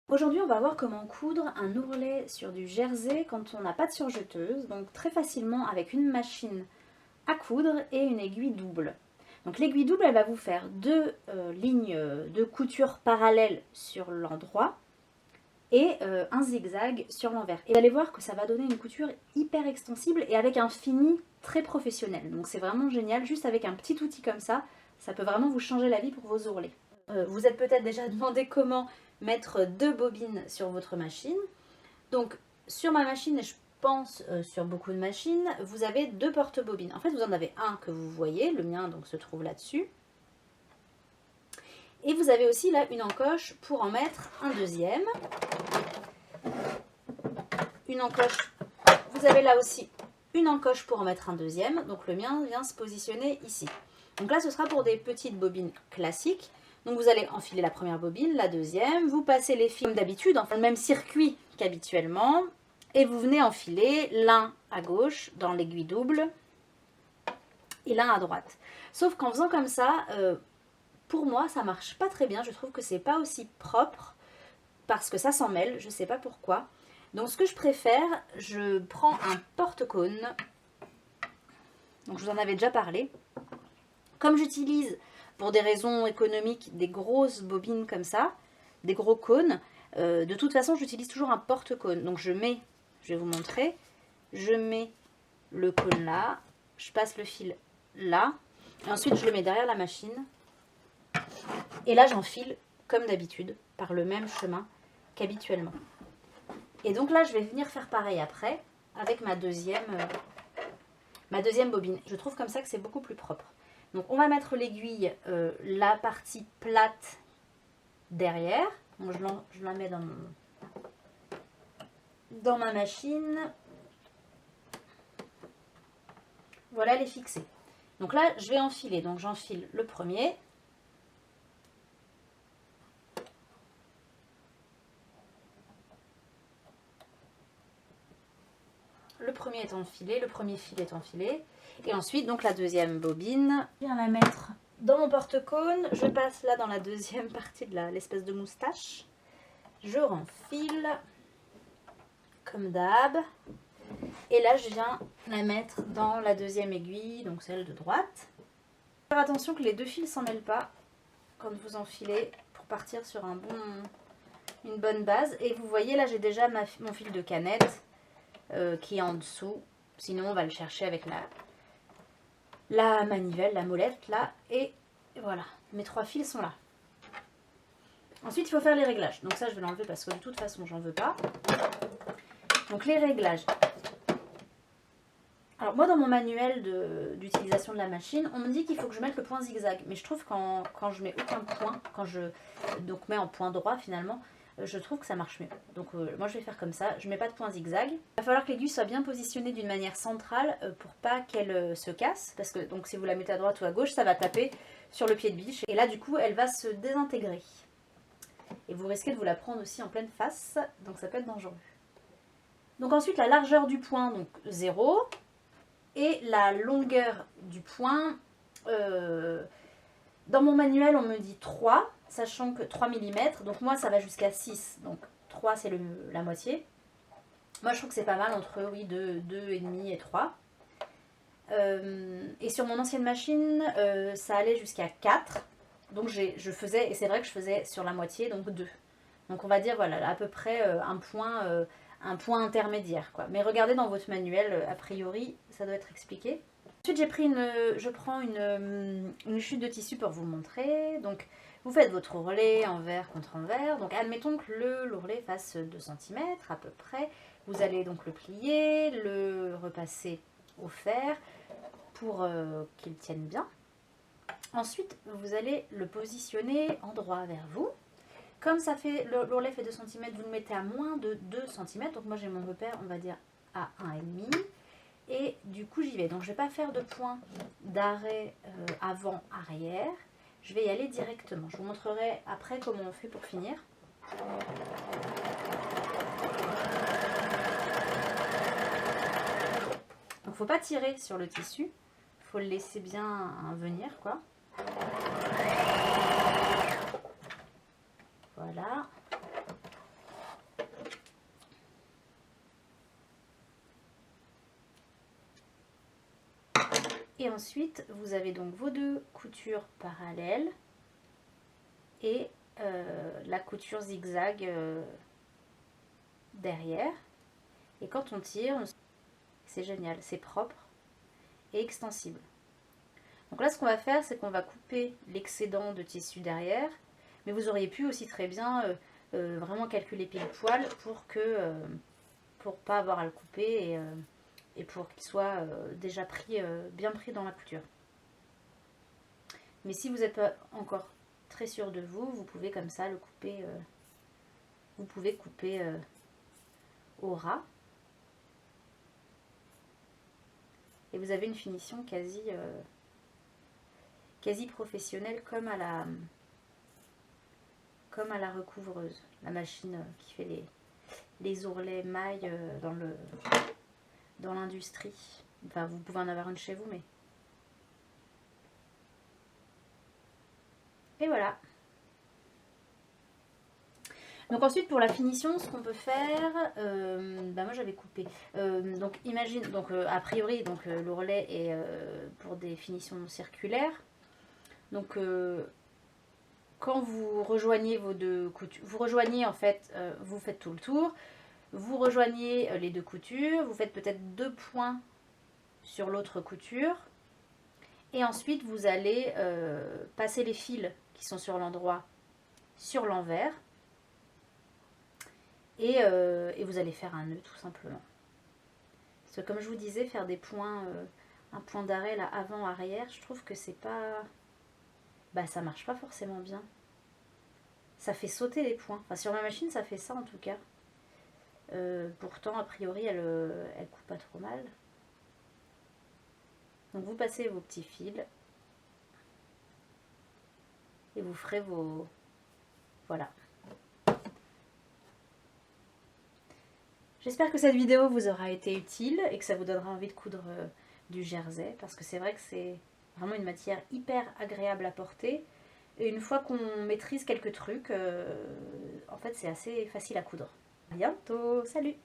Aujourd'hui, on va voir comment coudre un ourlet sur du jersey quand on n'a pas de surjeteuse, donc très facilement avec une machine à coudre et une aiguille double. Donc l'aiguille double, elle va vous faire deux lignes de couture parallèles sur l'endroit et un zigzag sur l'envers. Et vous allez voir que ça va donner une couture hyper extensible et avec un fini très professionnel. Donc c'est vraiment génial, juste avec un petit outil comme ça peut vraiment vous changer la vie pour vos ourlets. Vous êtes peut-être déjà demandé comment mettre deux bobines sur votre machine. Donc sur ma machine, et je pense sur beaucoup de machines, vous avez deux porte-bobines. En fait, vous en avez un que vous voyez, le mien donc se trouve là-dessus. Et vous avez aussi là une encoche pour en mettre un deuxième. Une encoche, vous avez là aussi une encoche pour en mettre un deuxième. Donc le mien vient se positionner ici. Donc là, ce sera pour des petites bobines classiques. Donc vous allez enfiler la première bobine, la deuxième, vous passez les fils comme d'habitude, enfin le même circuit qu'habituellement, et vous venez enfiler l'un à gauche dans l'aiguille double et l'un à droite. Sauf qu'en faisant comme ça, pour moi ça marche pas très bien, je trouve que c'est pas aussi propre, parce que ça s'en mêle, je sais pas pourquoi. Donc ce que je préfère, je prends un porte-cône, donc je vous en avais déjà parlé. Comme j'utilise pour des raisons économiques des grosses bobines comme ça, des gros cônes, de toute façon j'utilise toujours un porte-cône. Donc je vais vous montrer, je mets le cône là, je passe le fil là, et ensuite je le mets derrière la machine. Et là j'enfile comme d'habitude, par le même chemin qu'habituellement. Et donc là je vais venir faire pareil après, avec ma deuxième bobine. Je trouve comme ça que c'est beaucoup plus propre. Donc on va mettre l'aiguille, la partie plate derrière. Donc je la mets dans ma machine. Voilà, elle est fixée. Donc là, je vais enfiler. Donc j'enfile le premier. Le premier est enfilé, le premier fil est enfilé. Et ensuite, donc la deuxième bobine, je viens la mettre dans mon porte-cône. Je passe là dans la deuxième partie de l'espèce de moustache. Je renfile comme d'hab. Et là, je viens la mettre dans la deuxième aiguille, donc celle de droite. Faire attention que les deux fils ne s'en mêlent pas quand vous enfilez pour partir sur une bonne base. Et vous voyez, là, j'ai déjà mon fil de canette qui est en dessous. Sinon, on va le chercher avec la manivelle, la molette, là. Et voilà, mes trois fils sont là. Ensuite, il faut faire les réglages. Donc ça, je vais l'enlever parce que de toute façon, j'en veux pas. Donc les réglages. Alors moi, dans mon manuel d'utilisation de la machine, on me dit qu'il faut que je mette le point zigzag. Mais je trouve quand je mets aucun point, quand je mets en point droit finalement, je trouve que ça marche mieux. Donc moi, je vais faire comme ça. Je ne mets pas de point zigzag. Il va falloir que l'aiguille soit bien positionnée d'une manière centrale pour pas qu'elle se casse. Parce que donc si vous la mettez à droite ou à gauche, ça va taper sur le pied de biche. Et là, du coup, elle va se désintégrer. Et vous risquez de vous la prendre aussi en pleine face. Donc ça peut être dangereux. Donc ensuite, la largeur du point, donc 0. Et la longueur du point, dans mon manuel on me dit 3, sachant que 3 mm, donc moi ça va jusqu'à 6, donc 3 c'est la moitié. Moi je trouve que c'est pas mal entre 2,5 et 3. Et sur mon ancienne machine, ça allait jusqu'à 4, donc je faisais, et c'est vrai que je faisais sur la moitié, donc 2. Donc on va dire voilà, à peu près un point intermédiaire, quoi. Mais regardez dans votre manuel, a priori, ça doit être expliqué. Ensuite, je prends une chute de tissu pour vous montrer. Donc, vous faites votre ourlet envers contre envers. Donc, admettons que l'ourlet fasse 2 cm à peu près. Vous allez donc le plier, le repasser au fer pour qu'il tienne bien. Ensuite, vous allez le positionner en droit vers vous. Comme ça fait, l'ourlet fait 2 cm, vous le mettez à moins de 2 cm. Donc moi j'ai mon repère, on va dire à 1,5. Et du coup j'y vais. Donc je ne vais pas faire de point d'arrêt avant-arrière. Je vais y aller directement. Je vous montrerai après comment on fait pour finir. Donc il ne faut pas tirer sur le tissu. Il faut le laisser bien venir, quoi. Voilà. Et ensuite, vous avez donc vos 2 coutures parallèles et la couture zigzag derrière. Et quand on tire, c'est génial, c'est propre et extensible. Donc là, ce qu'on va faire, c'est qu'on va couper l'excédent de tissu derrière, mais vous auriez pu aussi très bien vraiment calculer pile poil pour pas avoir à le couper et pour qu'il soit déjà bien pris dans la couture. Mais si vous n'êtes pas encore très sûr de vous, vous pouvez comme ça le couper. Vous pouvez couper au ras. Et vous avez une finition quasi professionnelle comme à la recouvreuse. La machine qui fait les ourlets mailles dans l'industrie. Enfin, vous pouvez en avoir une chez vous, mais... Et voilà. Donc ensuite, pour la finition, ce qu'on peut faire... moi, j'avais coupé. Donc, imagine... Donc, a priori, l'ourlet est pour des finitions circulaires. Donc, quand vous rejoignez vos 2 coutures... Vous rejoignez, en fait, vous faites tout le tour. Vous rejoignez les 2 coutures. Vous faites peut-être 2 points sur l'autre couture. Et ensuite, vous allez passer les fils qui sont sur l'endroit sur l'envers. Et vous allez faire un nœud tout simplement. Parce que comme je vous disais, faire des points, un point d'arrêt là avant-arrière, je trouve que c'est pas... ça marche pas forcément bien. Ça fait sauter les points. Enfin, sur ma machine, ça fait ça en tout cas. Pourtant, a priori, elle coupe pas trop mal. Donc vous passez vos petits fils et vous ferez vos... Voilà. J'espère que cette vidéo vous aura été utile et que ça vous donnera envie de coudre du jersey, parce que c'est vrai que c'est vraiment une matière hyper agréable à porter. Et une fois qu'on maîtrise quelques trucs, en fait c'est assez facile à coudre. À bientôt, salut!